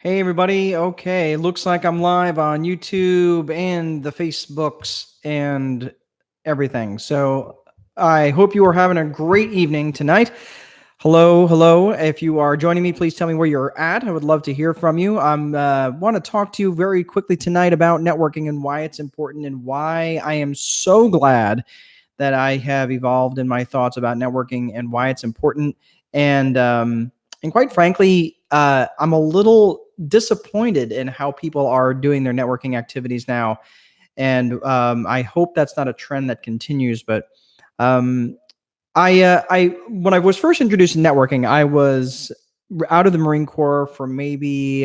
Hey everybody. Okay, looks like I'm live on YouTube and the Facebooks and everything. So I hope you are having a great evening tonight. Hello, hello. If you are joining me, please tell me where you're at. I would love to hear from you. I want to talk to you very quickly tonight about networking and why it's important and why I am so glad that I have evolved in my thoughts about networking and why it's important. And quite frankly, I'm a little disappointed in how people are doing their networking activities now. And I hope that's not a trend that continues. But um, I when I was first introduced to networking, I was out of the Marine Corps for maybe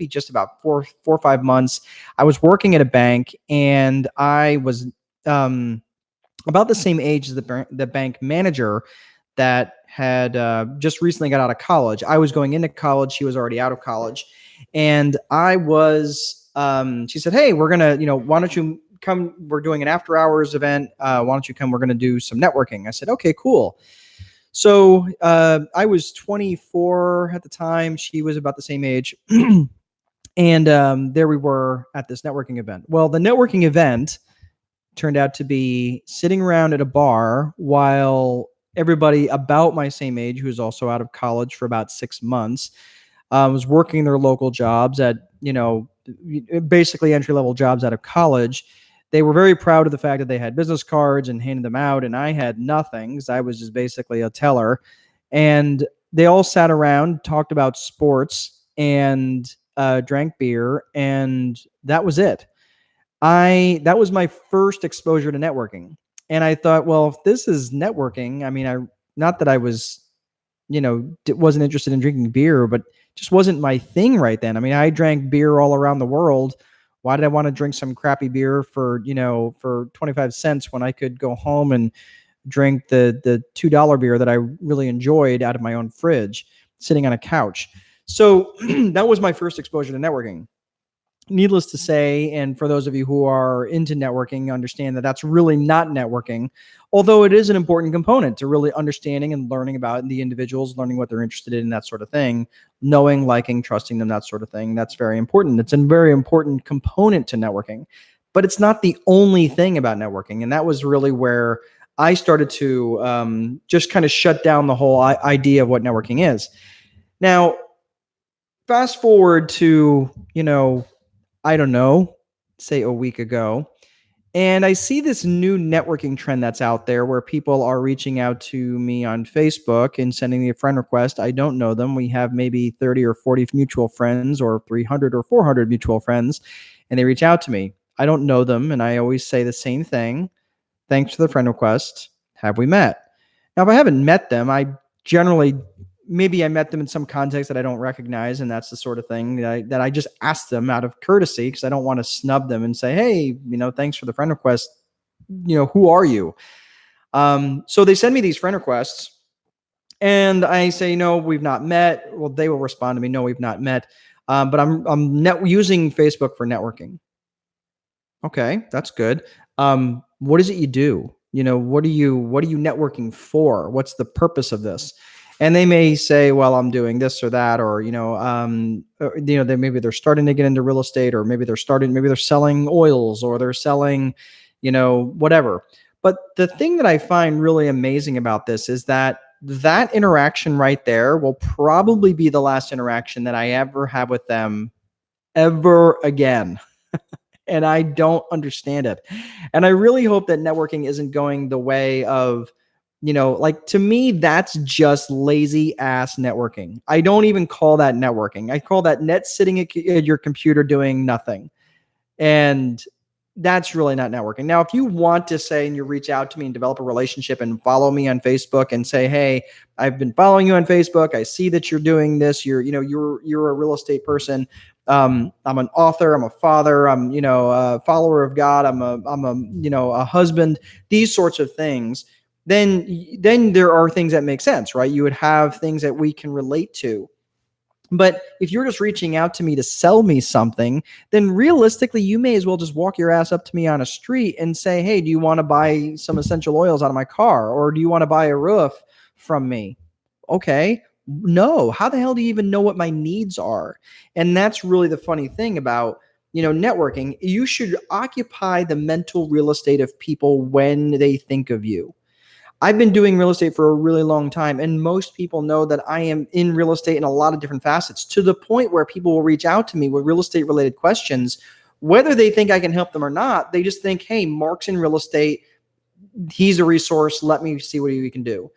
just about four or 5 months. I was working at a bank, and I was um, about the same age as the bank manager that had just recently got out of college. I was going into college. She was already out of college. And I was, she said, hey, we're going to, why don't you come? We're doing an after hours event. Why don't you come? We're going to do some networking. I said, okay, cool. So I was 24 at the time. She was about the same age. And there we were at this networking event. Well, the networking event turned out to be sitting around at a bar while everybody about my same age, who was also out of college for about 6 months, was working their local jobs at, basically entry level jobs out of college. They were very proud of the fact that they had business cards and handed them out, and I had nothing because I was just basically a teller. And they all sat around, talked about sports, and drank beer, and that was it. That was my first exposure to networking. And I thought, well, if this is networking, I mean, not that I was, wasn't interested in drinking beer, but just wasn't my thing right then. I mean, I drank beer all around the world. Why did I want to drink some crappy beer for 25 cents when I could go home and drink the $2 beer that I really enjoyed out of my own fridge sitting on a couch? So that was my first exposure to networking. Needless to say, and for those of you who are into networking, understand that that's really not networking, although it is an important component to really understanding and learning about the individuals, learning what they're interested in, that sort of thing, knowing, liking, trusting them, that sort of thing. That's very important. It's a very important component to networking, but it's not the only thing about networking. And that was really where I started to just kind of shut down the whole idea of what networking is. Now, fast forward to, I don't know, say a week ago. And I see this new networking trend that's out there where people are reaching out to me on Facebook and sending me a friend request. I don't know them. We have maybe 30 or 40 mutual friends or 300 or 400 mutual friends, and they reach out to me. I don't know them, and I always say the same thing. Thanks for the friend request. Have we met? Now, if I haven't met them, maybe I met them in some context that I don't recognize, and that's the sort of thing that I just ask them out of courtesy because I don't want to snub them and say, hey, thanks for the friend request. Who are you? So they send me these friend requests, and I say, no, we've not met. Well, they will respond to me, no, we've not met. But I'm using Facebook for networking. Okay, that's good. What is it you do? What are you networking for? What's the purpose of this? And they may say, well, I'm doing this or that, or maybe they're starting to get into real estate, or maybe they're selling oils, or they're selling, whatever. But the thing that I find really amazing about this is that interaction right there will probably be the last interaction that I ever have with them ever again. And I don't understand it. And I really hope that networking isn't going the way of, like, to me, that's just lazy ass networking. I don't even call that networking. I call that sitting at your computer doing nothing. And that's really not networking. Now, if you want to say, and you reach out to me and develop a relationship and follow me on Facebook and say, hey, I've been following you on Facebook. I see that you're doing this. You're a real estate person. I'm an author. I'm a father. I'm, a follower of God. I'm a husband, these sorts of things. Then there are things that make sense, right? You would have things that we can relate to. But if you're just reaching out to me to sell me something, then realistically, you may as well just walk your ass up to me on a street and say, hey, do you want to buy some essential oils out of my car? Or do you want to buy a roof from me? Okay, No, how the hell do you even know what my needs are? And that's really the funny thing about, networking. You should occupy the mental real estate of people when they think of you. I've been doing real estate for a really long time, and most people know that I am in real estate in a lot of different facets, to the point where people will reach out to me with real estate related questions. Whether they think I can help them or not, they just think, hey, Mark's in real estate. He's a resource. Let me see what we can do.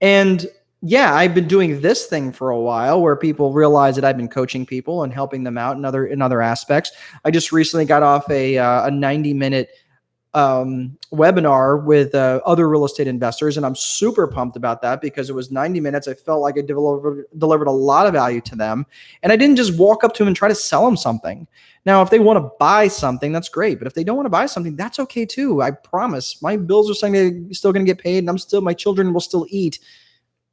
And yeah, I've been doing this thing for a while where people realize that I've been coaching people and helping them out in other aspects. I just recently got off a 90-minute webinar with other real estate investors, and I'm super pumped about that because it was 90 minutes. I felt like I delivered a lot of value to them, and I didn't just walk up to them and try to sell them something. Now, if they want to buy something, that's great, but if they don't want to buy something, that's okay too. I promise, my bills are still going to get paid, and my children will still eat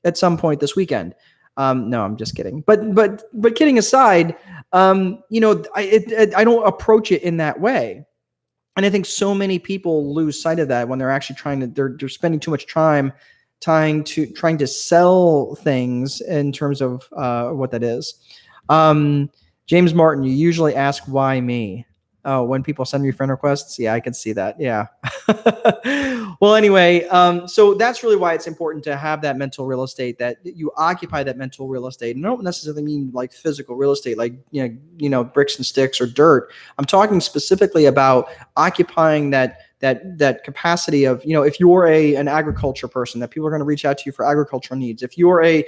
at some point this weekend. No, I'm just kidding. But kidding aside, I don't approach it in that way. And I think so many people lose sight of that when they're actually they're spending too much time trying to sell things in terms of what that is. James Martin, you usually ask why me? Oh, when people send me friend requests? Yeah, I can see that. Yeah. Well, anyway, so that's really why it's important to have that mental real estate, that you occupy that mental real estate. And I don't necessarily mean like physical real estate, like, bricks and sticks or dirt. I'm talking specifically about occupying that capacity of, if you're an agriculture person, that people are going to reach out to you for agricultural needs. If you're if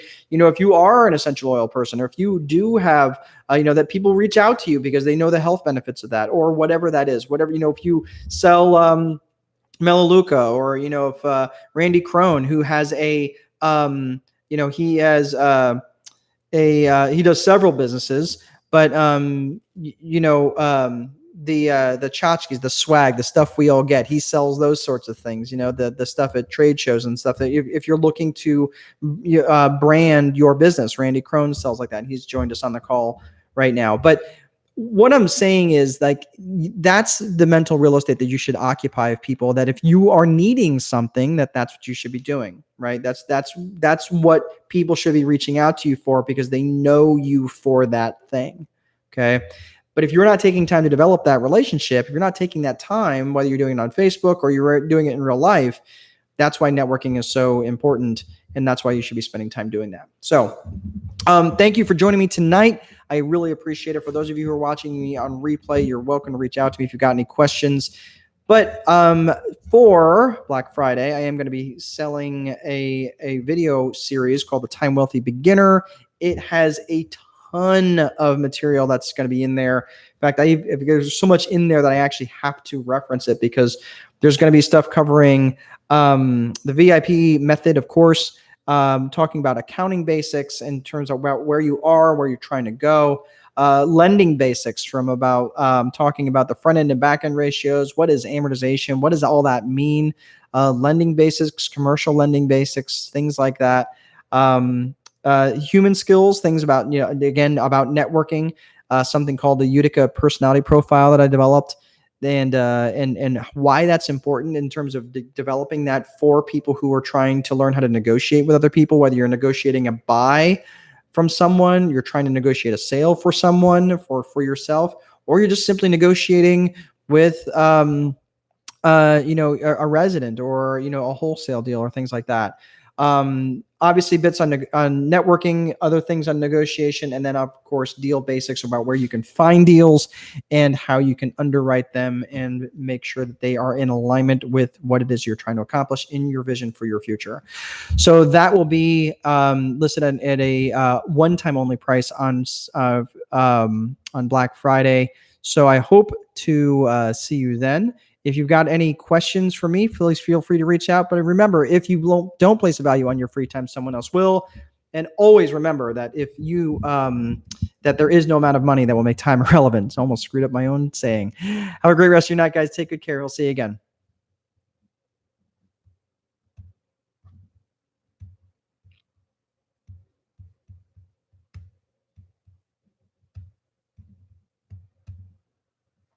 you are an essential oil person, or if you do have, that people reach out to you because they know the health benefits of that, or whatever that is, if you sell, Melaleuca, or, if Randy Crone, who has he does several businesses, but, the tchotchkes, the swag, the stuff we all get, he sells those sorts of things, the stuff at trade shows and stuff that if you're looking to brand your business, Randy Crone sells like that. And he's joined us on the call right now. But what I'm saying is, like, that's the mental real estate that you should occupy of people, that if you are needing something, that's what you should be doing, right? That's what people should be reaching out to you for, because they know you for that thing. Okay. But if you're not taking time to develop that relationship, if you're not taking that time, whether you're doing it on Facebook or you're doing it in real life, that's why networking is so important. And that's why you should be spending time doing that. So thank you for joining me tonight. I really appreciate it. For those of you who are watching me on replay, you're welcome to reach out to me if you've got any questions. But for Black Friday, I am going to be selling a video series called The Time Wealthy Beginner. It has a ton of material that's going to be in there. In fact, there's so much in there that I actually have to reference it, because there's going to be stuff covering the VIP method, of course, talking about accounting basics in terms of where you are, where you're trying to go, lending basics, from about talking about the front end and back end ratios. What is amortization? What does all that mean? Lending basics, commercial lending basics, things like that. Human skills, things about, again, about networking, something called the Utica personality profile that I developed, and why that's important in terms of developing that for people who are trying to learn how to negotiate with other people, whether you're negotiating a buy from someone, you're trying to negotiate a sale for someone, for yourself, or you're just simply negotiating with, a resident, or, a wholesale deal, or things like that. Obviously bits on networking, other things on negotiation, and then of course deal basics about where you can find deals and how you can underwrite them and make sure that they are in alignment with what it is you're trying to accomplish in your vision for your future. So that will be listed at a one-time only price on Black Friday. So I hope to see you then. If you've got any questions for me, please feel free to reach out. But remember, if you don't place a value on your free time, someone else will. And always remember that if you that there is no amount of money that will make time irrelevant. It's almost screwed up my own saying. Have a great rest of your night, guys. Take good care. We'll see you again.